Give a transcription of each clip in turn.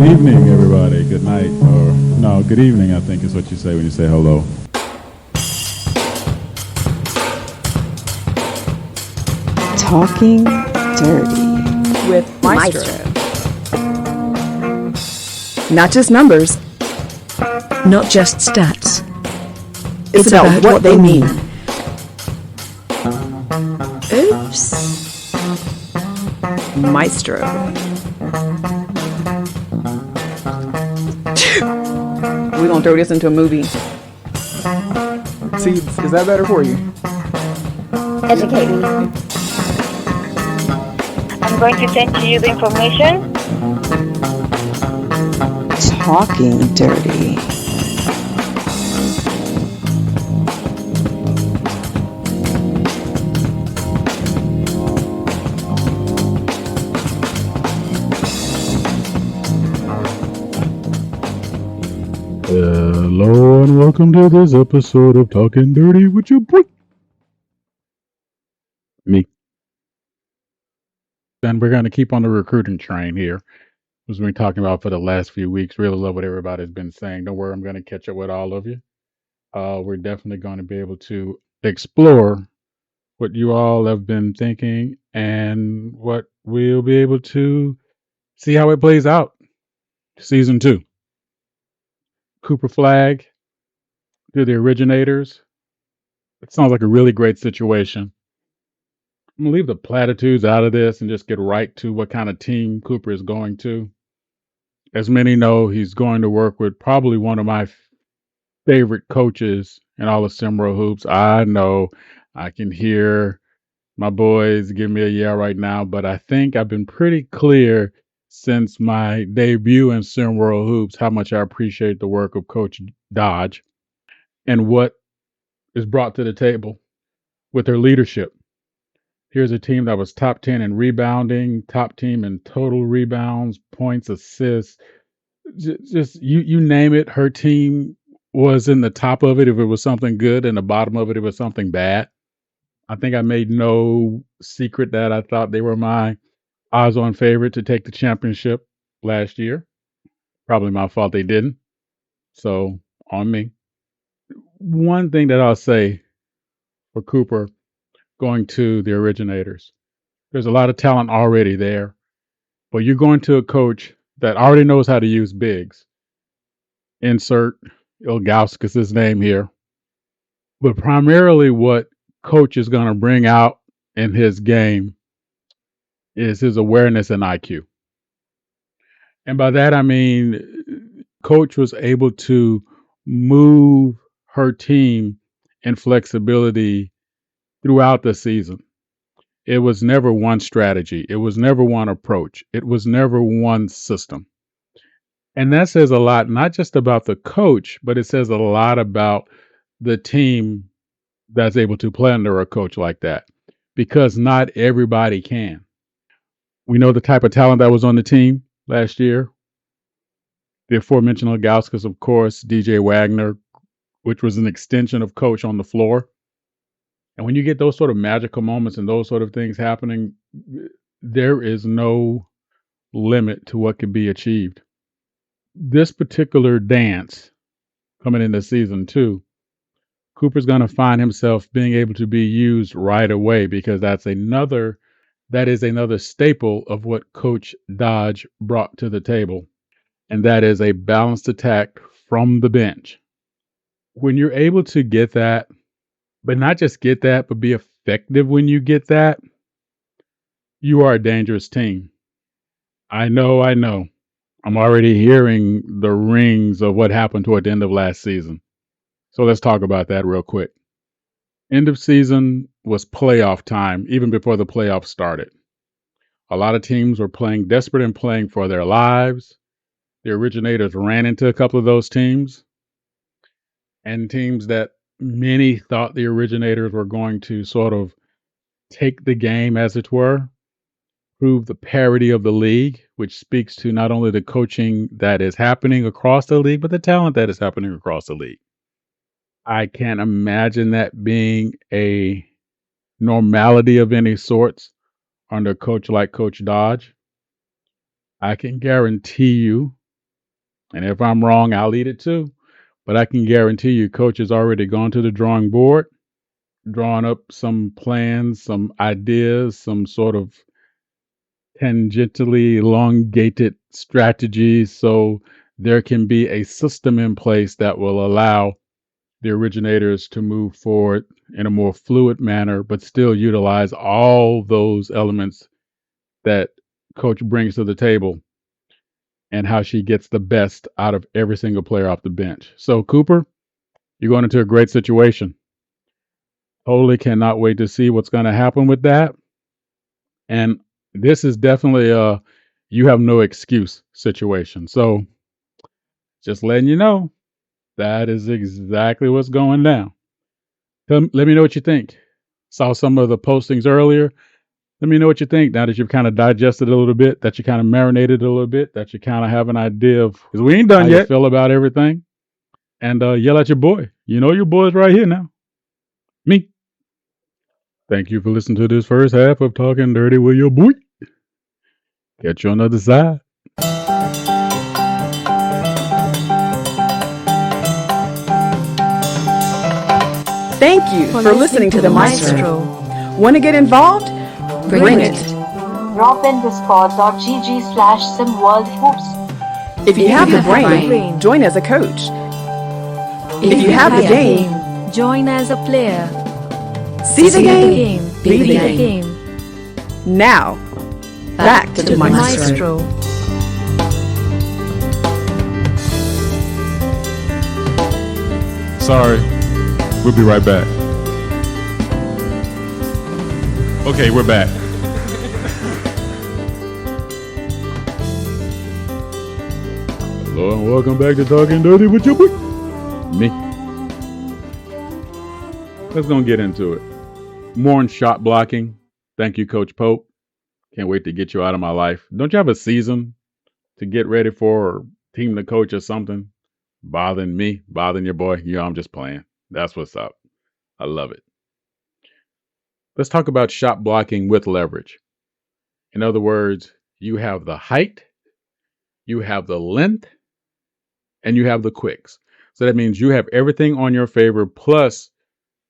evening, everybody. Good night, or no, good evening. I think is what you say when you say hello. Talking Dirty with Maestro. Not just numbers, not just stats. it's about what they mean. Oops. Maestro. We're gonna throw this into a movie. See, is that better for you? Educate me. I'm going to send to you the information. Talking Dirty. Hello and welcome to this episode of Talking Dirty with your boy. Me. And we're going to keep on the recruiting train here, as we've been talking about for the last few weeks. Really love what everybody's been saying. Don't worry, I'm going to catch up with all of you. We're definitely going to be able to explore what you all have been thinking and what we'll be able to see how it plays out. Season 2. Cooper Flag to the originators. It sounds like a really great situation. I'm going to leave the platitudes out of this and just get right to what kind of team Cooper is going to. As many know, he's going to work with probably one of my favorite coaches in all of SimWorld Hoops. I know I can hear my boys give me a yeah right now, but I think I've been pretty clear since my debut in SimWorld Hoops how much I appreciate the work of Coach Dodge and what is brought to the table with their leadership. Here's a team that was top 10 in rebounding, top team in total rebounds, points, assists. Just you name it, her team was in the top of it if it was something good, and the bottom of it if it was something bad. I think I made no secret that I thought they were my odds-on favorite to take the championship last year. Probably my fault they didn't. So, on me. One thing that I'll say for Cooper going to the originators, there's a lot of talent already there, but you're going to a coach that already knows how to use bigs. Insert Ilgauskas' name here. But primarily what coach is going to bring out in his game is his awareness and IQ. And by that, I mean, coach was able to move her team in flexibility throughout the season. It was never one strategy. It was never one approach. It was never one system. And that says a lot, not just about the coach, but it says a lot about the team that's able to play under a coach like that, because not everybody can. We know the type of talent that was on the team last year. The aforementioned Ilgauskas, of course, DJ Wagner, which was an extension of coach on the floor. And when you get those sort of magical moments and those sort of things happening, there is no limit to what can be achieved. This particular dance coming into season 2, Cooper's going to find himself being able to be used right away, because that is another staple of what Coach Dodge brought to the table. And that is a balanced attack from the bench. When you're able to get that, but not just get that, but be effective when you get that, you are a dangerous team. I know. I'm already hearing the rings of what happened toward the end of last season. So let's talk about that real quick. End of season was playoff time, even before the playoffs started. A lot of teams were playing desperate and playing for their lives. The originators ran into a couple of those teams, and teams that many thought the originators were going to sort of take the game, as it were, prove the parity of the league, which speaks to not only the coaching that is happening across the league, but the talent that is happening across the league. I can't imagine that being a normality of any sorts under a coach like Coach Dodge. I can guarantee you And if I'm wrong, I'll eat it too. But I can guarantee you, coach has already gone to the drawing board, drawn up some plans, some ideas, some sort of tangentially elongated strategies. So there can be a system in place that will allow the originators to move forward in a more fluid manner, but still utilize all those elements that coach brings to the table and how she gets the best out of every single player off the bench. So, Cooper, you're going into a great situation. Totally cannot wait to see what's going to happen with that. And this is definitely a you have no excuse situation. So, just letting you know, that is exactly what's going down. Let me know what you think. Saw some of the postings earlier. Let me know what you think now that you've kind of digested a little bit, that you kind of marinated a little bit, that you kind of have an idea of because we ain't done yet. Feel about everything, and yell at your boy. You know your boy's right here now. Me. Thank you for listening to this first half of Talking Dirty with your boy. Catch you on the other side. Thank you for listening to the Maestro. Want to get involved? Bring it. Drop in discord.gg/SimWorld Hoops. If you have the brain, join as a coach. If you have the game, join as a player. see the game, be the the game. game. Now, back to the Maestro. Maestro. Sorry. We'll be right back. Okay, we're back. Hello and welcome back to Talking Dirty with your boy. Me. Let's go and get into it. More on shot blocking. Thank you, Coach Pope. Can't wait to get you out of my life. Don't you have a season to get ready for or team to coach or something? Bothering me, bothering your boy. I'm just playing. That's what's up. I love it. Let's talk about shot blocking with leverage. In other words, you have the height, you have the length, and you have the quicks. So that means you have everything on your favor, plus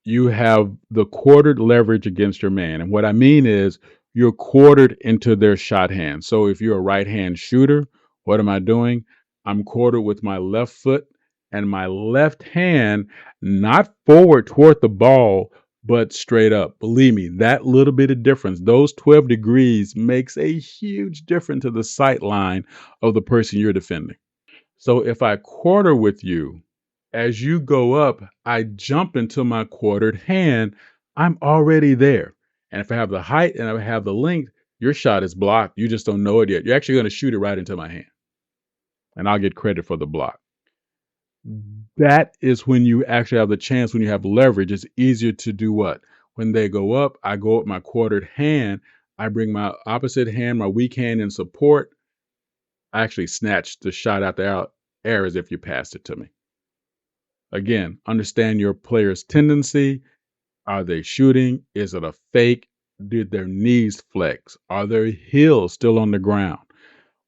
you have the quartered leverage against your man. And what I mean is you're quartered into their shot hand. So if you're a right hand shooter, what am I doing? I'm quartered with my left foot and my left hand, not forward toward the ball, but straight up. Believe me, that little bit of difference, those 12 degrees makes a huge difference to the sight line of the person you're defending. So if I quarter with you, as you go up, I jump into my quartered hand. I'm already there. And if I have the height and I have the length, your shot is blocked. You just don't know it yet. You're actually going to shoot it right into my hand. And I'll get credit for the block. That is when you actually have the chance, when you have leverage, it's easier to do what? When they go up, I go up my quartered hand. I bring my opposite hand, my weak hand in support. I actually snatch the shot out the air as if you passed it to me. Again, understand your player's tendency. Are they shooting? Is it a fake? Did their knees flex? Are their heels still on the ground?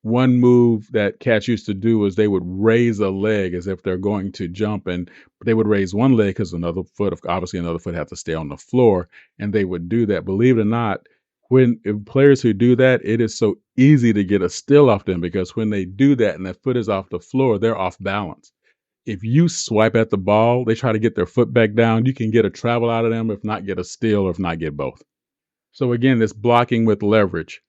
One move that cats used to do was they would raise a leg as if they're going to jump, and they would raise one leg because another foot had to stay on the floor, and they would do that. Believe it or not, if players who do that, it is so easy to get a steal off them because when they do that and their foot is off the floor, they're off balance. If you swipe at the ball, they try to get their foot back down. You can get a travel out of them, if not get a steal, or if not get both. So again, this blocking with leverage.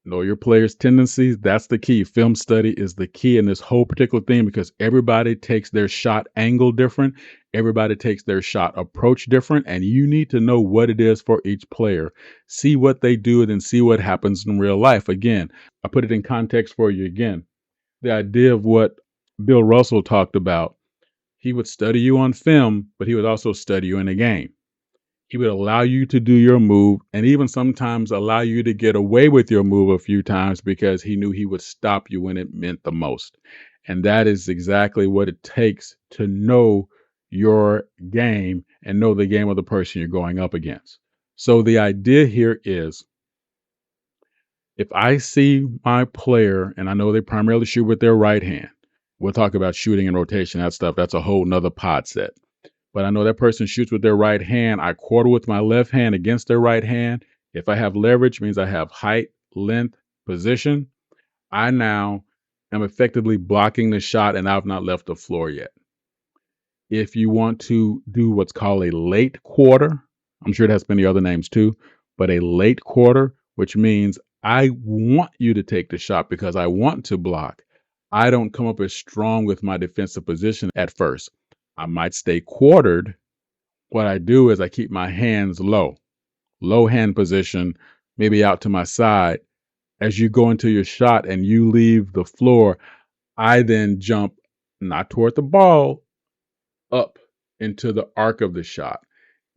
Know your player's tendencies. That's the key. Film study is the key in this whole particular thing because everybody takes their shot angle different. Everybody takes their shot approach different. And you need to know what it is for each player. See what they do and then see what happens in real life. Again, I put it in context for you again. The idea of what Bill Russell talked about. He would study you on film, but he would also study you in a game. He would allow you to do your move and even sometimes allow you to get away with your move a few times because he knew he would stop you when it meant the most. And that is exactly what it takes to know your game and know the game of the person you're going up against. So the idea here is if I see my player and I know they primarily shoot with their right hand, we'll talk about shooting and rotation, that stuff. That's a whole nother pod set. But I know that person shoots with their right hand. I quarter with my left hand against their right hand. If I have leverage, means I have height, length, position. I now am effectively blocking the shot, and I've not left the floor yet. If you want to do what's called a late quarter, I'm sure it has many other names too, but a late quarter, which means I want you to take the shot because I want to block. I don't come up as strong with my defensive position at first. I might stay quartered. What I do is I keep my hands low hand position, maybe out to my side. As you go into your shot and you leave the floor, I then jump not toward the ball, up into the arc of the shot,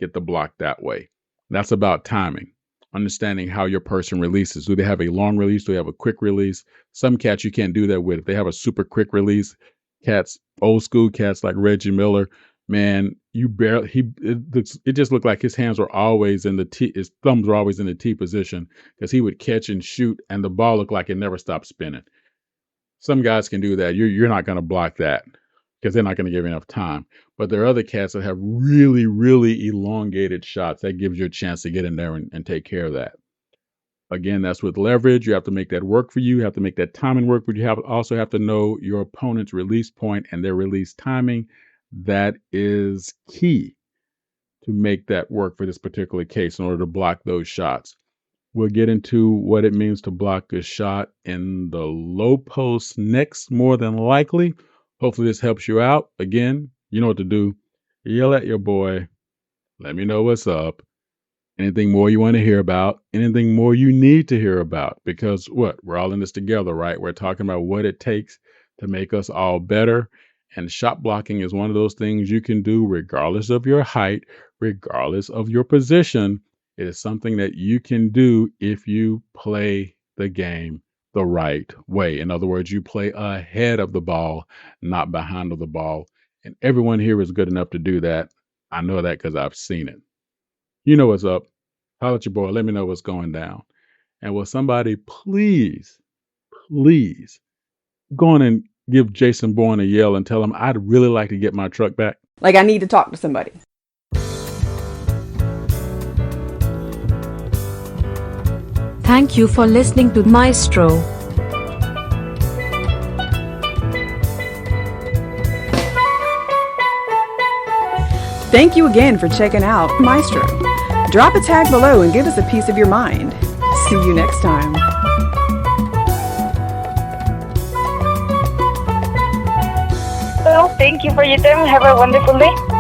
get the block that way. That's about timing, understanding how your person releases. Do they have a long release? Do they have a quick release? Some cats you can't do that with. If they have a super quick release, cats, old school cats like Reggie Miller, man, it just looked like his hands were always in the T, his thumbs were always in the T position because he would catch and shoot and the ball looked like it never stopped spinning. Some guys can do that. You're not going to block that because they're not going to give you enough time. But there are other cats that have really, really elongated shots. That gives you a chance to get in there and take care of that. Again, that's with leverage. You have to make that work for you. You have to make that timing work, but you also have to know your opponent's release point and their release timing. That is key to make that work for this particular case in order to block those shots. We'll get into what it means to block a shot in the low post next, more than likely. Hopefully this helps you out. Again, you know what to do. Yell at your boy. Let me know what's up. Anything more you want to hear about, anything more you need to hear about, because we're all in this together, right? We're talking about what it takes to make us all better. And shot blocking is one of those things you can do regardless of your height, regardless of your position. It is something that you can do if you play the game the right way. In other words, you play ahead of the ball, not behind of the ball. And everyone here is good enough to do that. I know that because I've seen it. You know what's up. Holler at your boy. Let me know what's going down. And will somebody please go on and give Jason Bourne a yell and tell him I'd really like to get my truck back? Like I need to talk to somebody. Thank you for listening to Maestro. Thank you again for checking out Maestro. Drop a tag below and give us a piece of your mind. See you next time. Well, thank you for your time. Have a wonderful day.